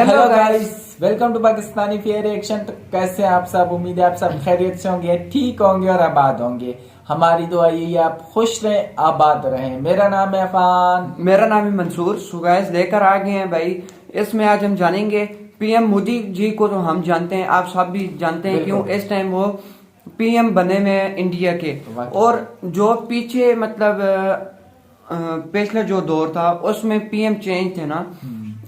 Hello guys, welcome to Pakistani fair reaction. तो कैसे हैं आप सब? उम्मीद है आप सब खैरियत से होंगे, ठीक होंगे और आबाद होंगे। हमारी दुआ यही है आप खुश रहें, आबाद रहें। मेरा नाम है अफान। मेरा नाम है मंसूर। सो गाइस लेकर आ गए हैं भाई। इसमें आज हम जानेंगे पीएम मोदी जी को। तो हम जानते हैं, आप सब भी जानते हैं क्यों इस टाइम वो पीएम बने में हैं इंडिया के। और जो पीछे मतलब पिछला जो दौर था उसमें पीएम चेंज थे ना,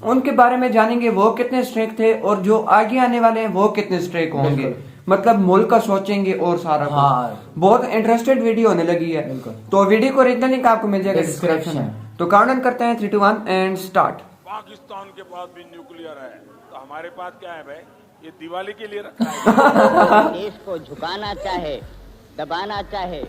उनके बारे में जानेंगे वो कितने स्ट्रिक्ट थे और जो आगे आने वाले हैं वो कितने स्ट्रिक्ट होंगे। मतलब मुल्क का सोचेंगे और सारा कुछ। बहुत इंटरेस्टेड वीडियो होने लगी है। तो वीडियो को ओरिजिनल लिंक आपको मिल जाएगा डिस्क्रिप्शन में। तो काउंटडाउन करते हैं 3, 2, 1 एंड स्टार्ट। पाकिस्तान के पास भी न्यूक्लियर है तो हमारे पास क्या है भाई? ये दिवाली के लिए रखा है। देश को झुकाना चाहे, दबाना चाहे,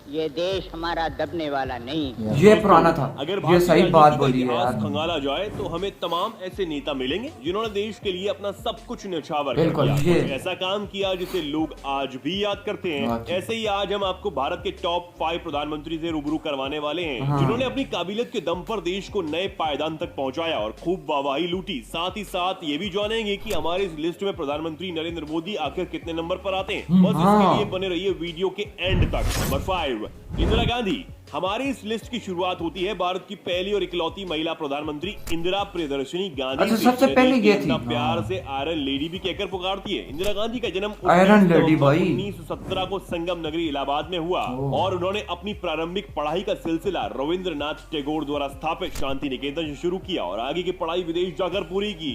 ये देश हमारा दबने वाला नहीं। ये पुराना था। अगर ये सही बात बोली है इतिहास यार। खंगाला जाए तो हमें तमाम ऐसे नेता मिलेंगे जिन्होंने देश के लिए अपना सब कुछ न्यौछावर कर बिल्कुल, दिया, ये। कुछ ऐसा काम किया जिसे लोग आज भी याद करते हैं। ऐसे ही आज हम आपको भारत के टॉप 5 प्रधानमंत्री से रूबरू करवाने वाले हैं जिन्होंने अपनी काबिलियत के दम पर देश को नए पायदान तक पहुंचाया और खूब वाहवाही लूटी। साथ ही साथ ये भी जानेंगे कि हमारे इस लिस्ट में प्रधानमंत्री नरेंद्र मोदी आखिर कितने नंबर पर आते हैं। बस इसके लिए बने रहिए वीडियो के एंड तक। नंबर 5, इंदिरा गांधी। हमारी इस लिस्ट की शुरुआत होती है भारत की पहली और इकलौती महिला प्रधानमंत्री इंदिरा प्रियदर्शनी गांधी। अच्छा, सबसे पहले ये थी। प्यार से आयरन लेडी भी कहकर पुकारती है। इंदिरा गांधी का जन्म आयरन लेडी भाई 1917 को संगम नगरी इलाहाबाद में हुआ और उन्होंने अपनी प्रारंभिक पढ़ाई का सिलसिला रविंद्रनाथ टैगोर द्वारा स्थापित शांति निकेतन से शुरू किया और आगे की पढ़ाई विदेश जाकर पूरी की।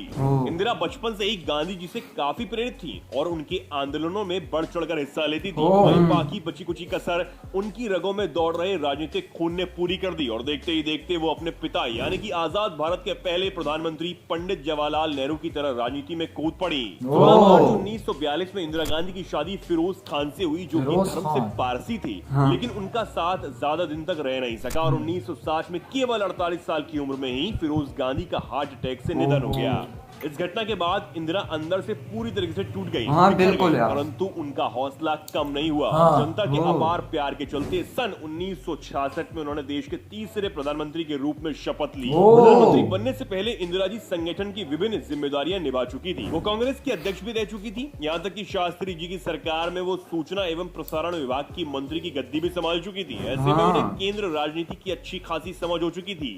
इंदिरा बचपन से ही गांधी जी से काफी प्रेरित थी और उनके आंदोलनों में बढ़ चढ़कर हिस्सा लेती थी। बाकी बची कुची कसर उनकी रगों में दौड़ रहे राजनीतिक खून ने पूरी कर दी और देखते ही देखते वो अपने पिता यानी कि आजाद भारत के पहले प्रधानमंत्री पंडित जवाहरलाल नेहरू की तरह राजनीति में कूद पड़ी। 1942 में इंदिरा गांधी की शादी फिरोज खान से हुई जो कि धर्म से पारसी थी, लेकिन उनका साथ ज्यादा दिन तक रह नहीं सका और 1960 में केवल 48 साल की उम्र में ही फिरोज गांधी का हार्ट अटैक से निधन हो गया। इस घटना के बाद इंदिरा अंदर से पूरी तरीके से टूट गई। बिल्कुल यार। परंतु उनका हौसला कम नहीं हुआ। जनता के अपार प्यार के चलते सन 1966 में उन्होंने देश के तीसरे प्रधानमंत्री के रूप में शपथ ली। प्रधानमंत्री बनने से पहले इंदिरा जी संगठन की विभिन्न जिम्मेदारियां निभा चुकी थी। वो कांग्रेस की अध्यक्ष भी रह चुकी थी। यहाँ तक कि शास्त्री जी की सरकार में वो सूचना एवं प्रसारण विभाग की मंत्री की गद्दी भी संभाल चुकी थी। ऐसे में उन्हें केंद्र राजनीति की अच्छी खासी समझ हो चुकी थी,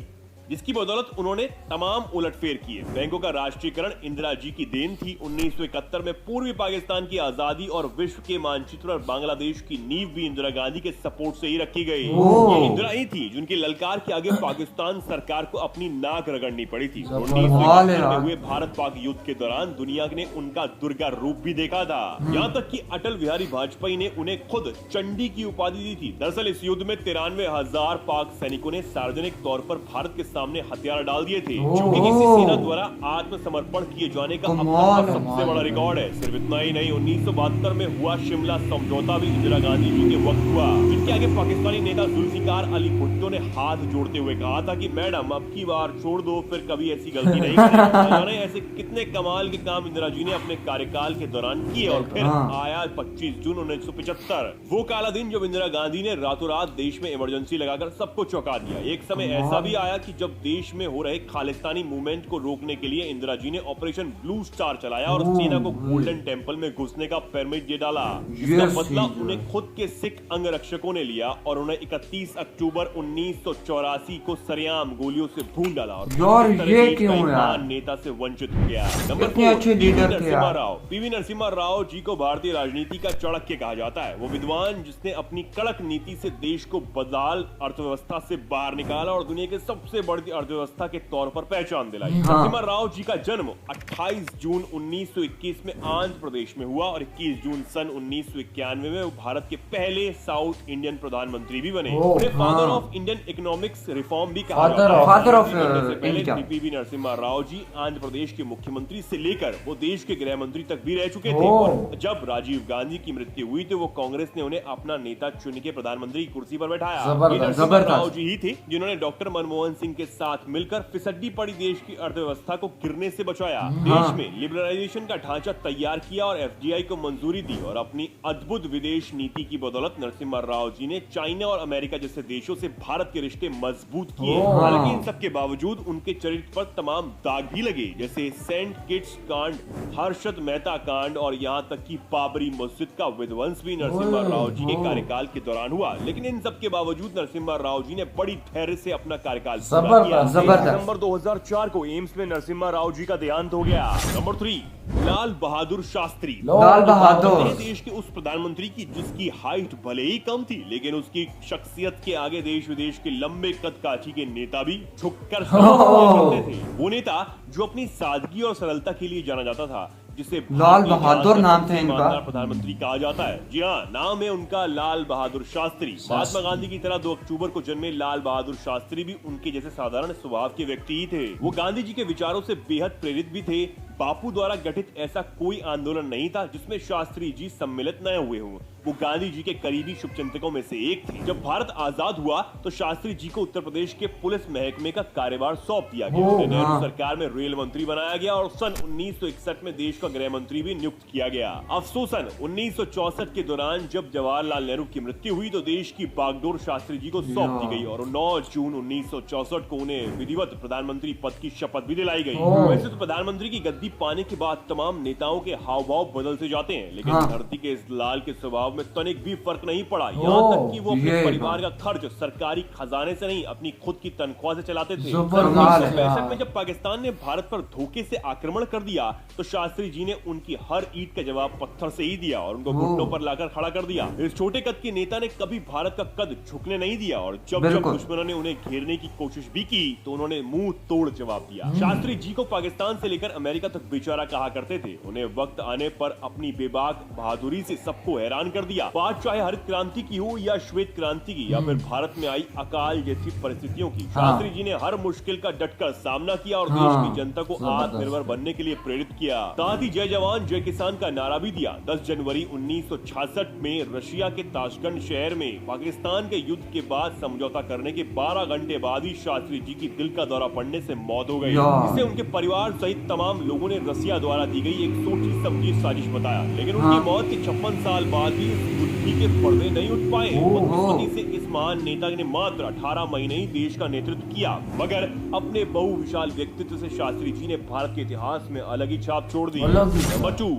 जिसकी बदौलत उन्होंने तमाम उलटफेर किए। बैंकों का राष्ट्रीयकरण इंदिरा जी की देन थी। 1971 में पूर्वी पाकिस्तान की आजादी और विश्व के मानचित्र और बांग्लादेश की नींव भी इंदिरा गांधी के सपोर्ट से ही रखी गई। ये इंदिरा ही थी जिनकी ललकार के आगे पाकिस्तान सरकार को अपनी नाक रगड़नी पड़ी थी। 1971 में हुए भारत पाक युद्ध के दौरान दुनिया ने उनका दुर्गा रूप भी देखा था। यहाँ तक कि अटल बिहारी वाजपेयी ने उन्हें खुद चंडी की उपाधि दी थी। दरअसल इस युद्ध में 93,000 पाक सैनिकों ने सार्वजनिक तौर पर भारत के सामने हथियार डाल दिए थे, जो कि किसी सेना द्वारा आत्मसमर्पण किए जाने का अब तक का सबसे बड़ा रिकॉर्ड है। सिर्फ इतना ही नहीं, 1972 में हुआ शिमला समझौता भी इंदिरा गांधी जी के वक्त हुआ, जिनके आगे पाकिस्तानी नेता जुल्फिकार अली भुट्टो ने हाथ जोड़ते हुए कहा था कि मैडम अब की बार छोड़ दो, फिर कभी ऐसी गलती नहीं करेंगे। ऐसे कितने कमाल के काम इंदिरा जी ने अपने कार्यकाल के दौरान किए। और फिर आया 25 जून 1975, वो काला दिन जब इंदिरा गांधी ने रातों रात देश में इमरजेंसी लगाकर सबको चौंका दिया। एक समय ऐसा भी आया कि जब देश में हो रहे खालिस्तानी मूवमेंट को रोकने के लिए इंदिरा जी ने ऑपरेशन ब्लू स्टार चलाया और सेना को गोल्डन टेंपल में घुसने का परमिट दे डाला। इसका बदला उन्हें खुद के सिख अंगरक्षकों ने लिया और उन्हें 31 अक्टूबर 1984 को सरेआम गोलियों से भून डाला और ये क्यों यार? नेता से वंचित हो गया। नंबर 4, पीवी नरसिम्हा राव जी को भारतीय राजनीति का चाणक्य कहा जाता है। वो विद्वान जिसने अपनी कड़क नीति से देश को बदहाल अर्थव्यवस्था से बाहर निकाला और दुनिया के सबसे बड़ी अर्थव्यवस्था के तौर पर पहचान दिलाई। नरसिम्हा राव जी का जन्म 28 जून 1921 में आंध्र प्रदेश में हुआ और 21 जून सन 1991 में वो भारत के पहले साउथ इंडियन प्रधानमंत्री भी बने। उन्हें father of Indian economics reform भी कहा जाता है। फादर ऑफ पहले पीवी नरसिम्हा राव जी आंध्र प्रदेश के मुख्यमंत्री से लेकर वो देश के गृह मंत्री तक भी रह चुके थे। और जब राजीव गांधी की मृत्यु हुई तो वो कांग्रेस ने उन्हें अपना नेता चुन के प्रधानमंत्री की कुर्सी पर बैठाया। नरसिम्हा राव जी ही थे जिन्होंने डॉक्टर मनमोहन सिंह के साथ मिलकर फिसड्डी पड़ी देश की अर्थव्यवस्था को गिरने से बचाया। देश में लिबरलाइजेशन का ढांचा तैयार किया और एफडीआई को मंजूरी दी और अपनी अद्भुत विदेश नीति की बदौलत नरसिम्हा राव जी ने चाइना और अमेरिका जैसे देशों से भारत के रिश्ते मजबूत किए। हालांकि इन सब के बावजूद उनके चरित्र पर तमाम दाग भी लगे, जैसे सेंट किट्स कांड, हर्षद मेहता कांड और यहाँ तक कि बाबरी मस्जिद का विध्वंस भी नरसिम्हा राव जी के कार्यकाल के दौरान हुआ। लेकिन इन सब के बावजूद नरसिम्हा राव जी ने बड़ी धैर्य से अपना कार्यकाल पूरा किया। दिसंबर 2004 को एम्स में नरसिम्हा राव जी का देहांत हो गया। नंबर 3, लाल बहादुर शास्त्री। लाल बहादुर देश के उस प्रधानमंत्री की जिसकी हाइट भले ही कम थी, लेकिन उसकी शख्सियत के आगे देश विदेश के लंबे कद काठी के नेता भी झुककर करते थे। वो नेता जो अपनी सादगी और सरलता के लिए जाना जाता था, जिसे लाल बहादुर नाम था इनका, प्रधानमंत्री कहा जाता है। जी हाँ, नाम है उनका लाल बहादुर शास्त्री। महात्मा गांधी की तरह 2 अक्टूबर को जन्मे लाल बहादुर शास्त्री भी उनके जैसे साधारण स्वभाव के व्यक्ति ही थे। वो गांधी जी के विचारों से बेहद प्रेरित भी थे। बापू द्वारा गठित ऐसा कोई आंदोलन नहीं था जिसमें शास्त्री जी सम्मिलित न हुए हों। वो गांधी जी के करीबी शुभचिंतकों में से एक थे। जब भारत आजाद हुआ तो शास्त्री जी को उत्तर प्रदेश के पुलिस महकमे का कार्यभार सौंप दिया गया। उन्हें नेहरू सरकार में रेल मंत्री बनाया गया और सन 1961 में देश का गृह मंत्री भी नियुक्त किया गया। अफसोसन 1964 के दौरान जब जवाहरलाल नेहरू की मृत्यु हुई तो देश की बागडोर शास्त्री जी को सौंप दी गई और 9 जून 1964 को उन्हें विधिवत प्रधानमंत्री पद की शपथ भी दिलाई गई। वैसे तो प्रधानमंत्री की गद्दी पाने के बाद तमाम नेताओं के हाव भाव बदलते जाते हैं, लेकिन धरती के इस लाल के स्वभाव में तनिक भी फर्क नहीं पड़ा। यहाँ तक कि वो अपने परिवार का खर्च सरकारी खजाने से नहीं, अपनी खुद की तनख्वाह से चलाते थे। 1965 में जब पाकिस्तान ने भारत पर धोखे से आक्रमण कर दिया तो शास्त्री जी ने उनकी हर ईंट का जवाब पत्थर से ही दिया और उनको घुटनों पर लाकर खड़ा कर दिया। इस छोटे कद के नेता ने कभी भारत का कद झुकने नहीं दिया और जब दुश्मनों ने उन्हें घेरने की कोशिश भी की तो उन्होंने मुंह तोड़ जवाब दिया। शास्त्री जी को पाकिस्तान से लेकर अमेरिका तक बेचारा कहा करते थे। उन्हें वक्त आने पर अपनी बेबाक बहादुरी से सबको हैरान कर दिया। बात चाहे हरित क्रांति की हो या श्वेत क्रांति की या फिर भारत में आई अकाल जैसी परिस्थितियों की, शास्त्री जी ने हर मुश्किल का डटकर सामना किया और देश की जनता को आत्मनिर्भर बनने के लिए प्रेरित किया। साथ ही जय जवान जय किसान का नारा भी दिया। 10 जनवरी 1966 में रशिया के ताशकंद शहर में पाकिस्तान के युद्ध के बाद समझौता करने के 12 घंटे बाद ही शास्त्री जी की दिल का दौरा पड़ने से मौत हो गई। इसे उनके परिवार सहित तमाम लोगों ने रसिया द्वारा दी गई एक सोची समझी साजिश बताया। लेकिन उनकी मौत के 56 साल बाद भी बुद्धि के पर्दे नहीं उठ पाए। बदकिस्मती से इस महान नेता ने मात्र 18 महीने ही देश का नेतृत्व किया, मगर अपने बहुविशाल व्यक्तित्व से शास्त्री जी ने भारत के इतिहास में अलग ही छाप छोड़ दी। नंबर 2,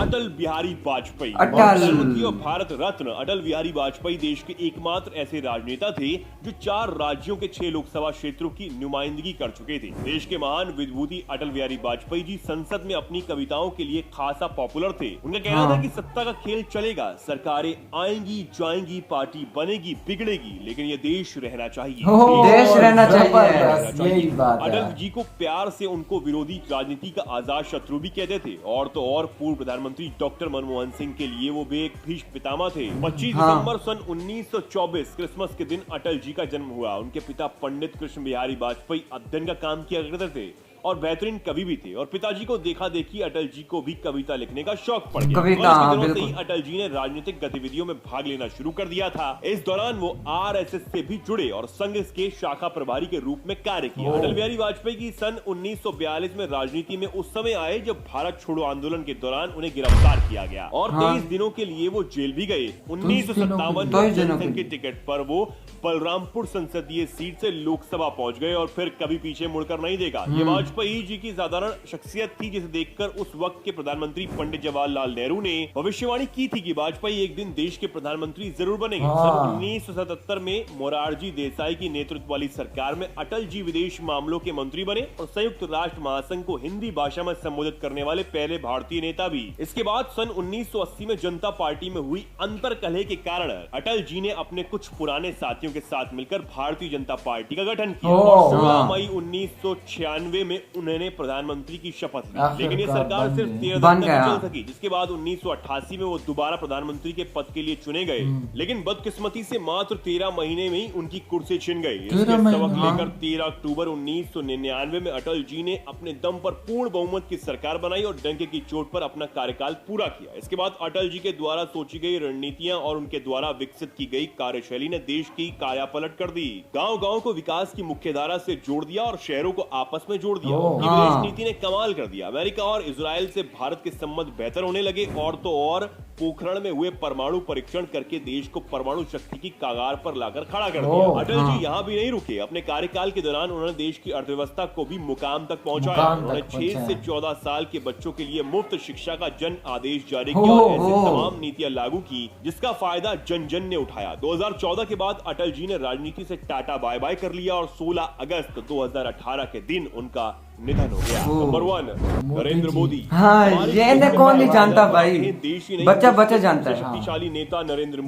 अटल बिहारी वाजपेयी। प्रधानमंत्री और भारत रत्न अटल बिहारी वाजपेयी देश के एकमात्र ऐसे राजनेता थे जो 4 राज्यों के 6 लोकसभा क्षेत्रों की नुमाइंदगी कर चुके थे। देश के महान विभूति अटल बिहारी वाजपेयी जी संसद में अपनी कविताओं के लिए खासा पॉपुलर थे। उनका कहना था कि सत्ता का खेल चलेगा, सरकारें आएंगी जाएंगी, पार्टी बनेगी बिगड़ेगी, लेकिन ये देश रहना चाहिए। देश रहना चाहिए। यही बात है। अटल जी को प्यार से उनको विरोधी राजनीति का आजाद शत्रु भी कहते थे और तो और पूर्व प्रधानमंत्री डॉक्टर मनमोहन सिंह के लिए वो भी एक भीष्म पितामह थे। 25 दिसंबर सन 1924 क्रिसमस के दिन अटल जी का जन्म हुआ। उनके पिता पंडित कृष्ण बिहारी वाजपेयी अध्ययन का काम किया करते थे और बेहतरीन कवि भी थे और पिताजी को देखा देखी अटल जी को भी कविता लिखने का शौक पड़ गया। दिनों से ही अटल जी ने राजनीतिक गतिविधियों में भाग लेना शुरू कर दिया था। इस दौरान वो आरएसएस से भी जुड़े और संघ के शाखा प्रभारी के रूप में कार्य किया। अटल बिहारी वाजपेयी की सन 1942 में राजनीति में उस समय आए जब भारत छोड़ो आंदोलन के दौरान उन्हें गिरफ्तार किया गया और 23 दिनों के लिए वो जेल भी गए। 1957 के टिकट पर वो बलरामपुर संसदीय सीट से लोकसभा पहुंच गए और फिर कभी पीछे मुड़कर नहीं देखा। ये वाजपेयी जी की साधारण शख्सियत थी जिसे देखकर उस वक्त के प्रधानमंत्री पंडित जवाहरलाल नेहरू ने भविष्यवाणी की थी कि वाजपेयी एक दिन देश के प्रधानमंत्री जरूर बनेंगे। सन 1977 में मोरारजी देसाई की नेतृत्व वाली सरकार में अटल जी विदेश मामलों के मंत्री बने और संयुक्त राष्ट्र महासंघ को हिंदी भाषा में संबोधित करने वाले पहले भारतीय नेता भी। इसके बाद सन 1980 में जनता पार्टी में हुई अंतर्कलह के कारण अटल जी ने अपने कुछ पुराने साथियों के साथ मिलकर भारतीय जनता पार्टी का गठन किया और 16 मई 1996 में उन्होंने प्रधानमंत्री की शपथ ली, आखिरकार लेकिन ये सरकार बन सिर्फ गए। 13 बन दिन तक गया। ही चल सकी, जिसके बाद 1988 में वो दोबारा प्रधानमंत्री के पद के लिए चुने गए, लेकिन बदकिस्मती से मात्र 13 महीने में ही उनकी कुर्सी छिन गई। इसके 13 सबक महीने, लेकर 13 अक्टूबर 1999 में अटल जी ने अपने दम पर पूर्ण बहुमत की सरकार बनाई और डंके की चोट पर अपना कार्यकाल पूरा किया। इसके बाद अटल जी के द्वारा सोची गई रणनीतियां और उनके द्वारा विकसित की गई कार्यशैली ने देश की कायापलट कर दी। गांव-गांव को विकास की मुख्यधारा से जोड़ दिया और शहरों को आपस में जोड़ दिया। उनकी विदेश नीति ने कमाल कर दिया। अमेरिका और इजराइल से भारत के संबंध बेहतर होने लगे और तो और पोखरण में हुए परमाणु परीक्षण करके देश को परमाणु शक्ति की कगार पर लाकर खड़ा कर दिया। अटल जी यहाँ भी नहीं रुके। अपने कार्यकाल के दौरान उन्होंने देश की अर्थव्यवस्था को भी मुकाम तक पहुंचाया। उन्होंने 6 से 14 साल के बच्चों के लिए मुफ्त शिक्षा का जन आदेश जारी किया और ऐसी तमाम नीतियां लागू की जिसका फायदा जन जन ने उठाया। 2014 के बाद अटल जी ने राजनीति से टाटा बाय बाय कर लिया और 16 अगस्त 2018 के दिन उनका निधन हो गया। नंबर 1 नरेंद्र मोदी। हाँ, ये इन्हें कौन नहीं जानता भाई, देश ही नहीं, बच्चा बच्चा जानता है। शक्तिशाली नेता नरेंद्र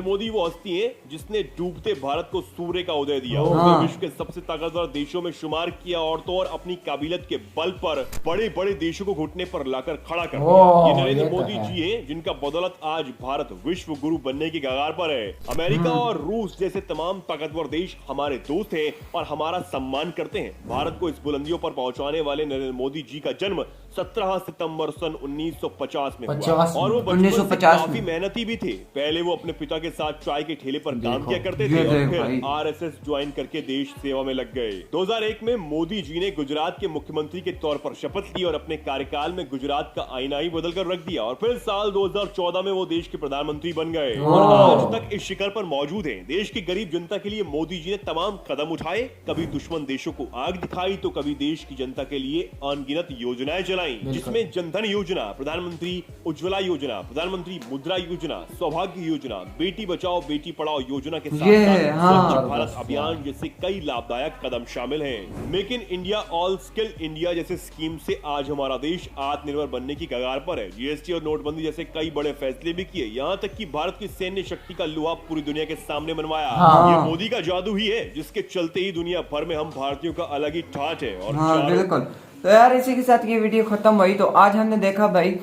मोदी वो हस्ती है जिसने डूबते भारत को सूर्य का उदय दिया, उसे विश्व के सबसे ताकतवर देशों में शुमार किया और तो और अपनी काबिलियत के बल पर बड़े बड़े देशों को घुटने पर लाकर खड़ा कर दिया। ये नरेंद्र मोदी जी हैं जिनका बदौलत आज भारत विश्व गुरु बनने की कगार पर है। अमेरिका और रूस जैसे तमाम ताकतवर देश हमारे दोस्त हैं और हमारा सम्मान करते हैं। भारत को इस बुलंदियों पर पहुंचाने वाले नरेंद्र मोदी जी का जन्म 17 सितंबर सन 1950 में हुआ और वो बचपन से काफी मेहनती भी थे। पहले वो अपने पिता के साथ चाय के ठेले पर काम किया करते थे और फिर आरएसएस ज्वाइन करके देश सेवा में लग गए। 2001 में मोदी जी ने गुजरात के मुख्यमंत्री के तौर पर शपथ ली और अपने कार्यकाल में गुजरात का आईना ही बदल कर रख दिया और फिर साल 2014 में वो देश के प्रधानमंत्री बन गए और आज तक इस शिखर पर मौजूद हैं। देश की गरीब जनता के लिए मोदी जी ने तमाम कदम उठाए, कभी दुश्मन देशों को आग दिखाई तो कभी देश की जनता के लिए अनगिनत योजनाएं चलाई, जिसमें जनधन योजना, प्रधानमंत्री उज्ज्वला योजना, प्रधानमंत्री मुद्रा योजना, सौभाग्य योजना, बेटी बचाओ बेटी पढ़ाओ योजना के साथ स्वच्छ भारत अभियान जैसे कई लाभदायक कदम शामिल हैं। Make in India all skill India जैसे स्कीम से आज हमारा देश आत्मनिर्भर बनने की कगार पर है। जीएसटी और नोटबंदी जैसे कई बड़े फैसले भी किए, यहाँ तक कि भारत की सैन्य शक्ति का लोहा पूरी दुनिया के सामने मनवाया। ये मोदी का जादू ही है जिसके चलते ही दुनिया भर में हम भारतीयों का अलग ही ठाठ है। और बिल्कुल। तो यार इसी के साथ ये वीडियो खत्म हुई। तो आज हमने देखा भाई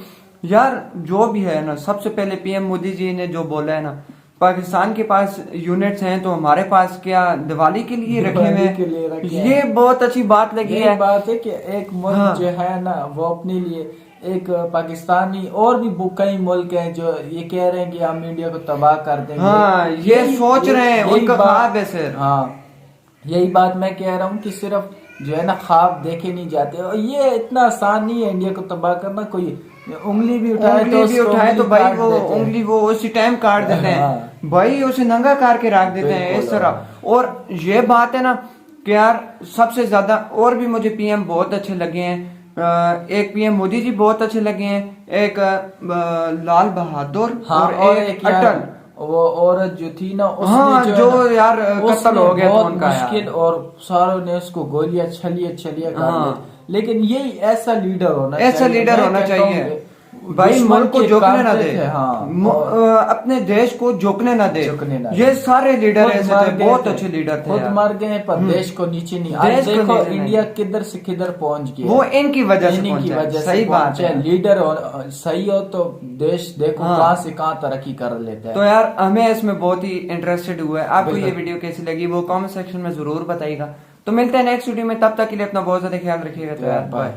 यार जो भी है ना, सबसे पहले पीएम मोदी जी ने जो बोला है ना, पाकिस्तान के पास यूनिट्स हैं तो हमारे पास क्या दिवाली के लिए रखे हुए, ये बहुत अच्छी बात लगी है। बात है कि एक मुल्क जो है ना वो अपने लिए, एक पाकिस्तानी और भी कई मुल्क हैं जो ये कह रहे हैं कि हम इंडिया को तबाह कर देंगे। हाँ, ये सोच रहे हैं, उनका ख्वाब है सर। हाँ, यही बात मैं कह रहा हूँ कि सिर्फ जो है ना ख्वाब देखे नहीं जाते और ये इतना आसान नहीं है इंडिया को तबाह करना। कोई उंगली भी उठाए तो भाई वो उंगली वो उसी टाइम काट देते हैं भाई, उसे नंगा करके रख देते हैं इस तरह। और ये बात है ना कि यार सबसे ज्यादा और भी मुझे पीएम बहुत अच्छे लगे हैं। एक पीएम मोदी जी बहुत अच्छे लगे हैं, एक लाल बहादुर और एक अटल वो औरत जो थी ना उसने जो यार कत्ल हो गया बहुत मुश्किल और सारों ने उसको गोलियां छलिए कर दी। लेकिन यही ऐसा लीडर होना चाहिए भाई, मुल्क को झुकने ना दे। अपने देश को झुकने ना दे। ये सारे लीडर ऐसे थे, बहुत अच्छे लीडर थे। खुद मर गए पर देश को नीचे नहीं। आज देखो इंडिया किधर से किधर पहुंच गया, वो इनकी वजह से। सही बात है, लीडर सही हो तो देश देखो कहाँ से कहाँ तरक्की कर लेता है। तो यार हमें इसमें बहुत ही इंटरेस्टेड हुआ है। आपको ये वीडियो कैसी लगी वो कमेंट सेक्शन में जरूर बताइएगा। तो मिलते हैं नेक्स्ट वीडियो में, तब तक के लिए अपना बहुत ज्यादा ख्याल रखिएगा। तो यार बाय।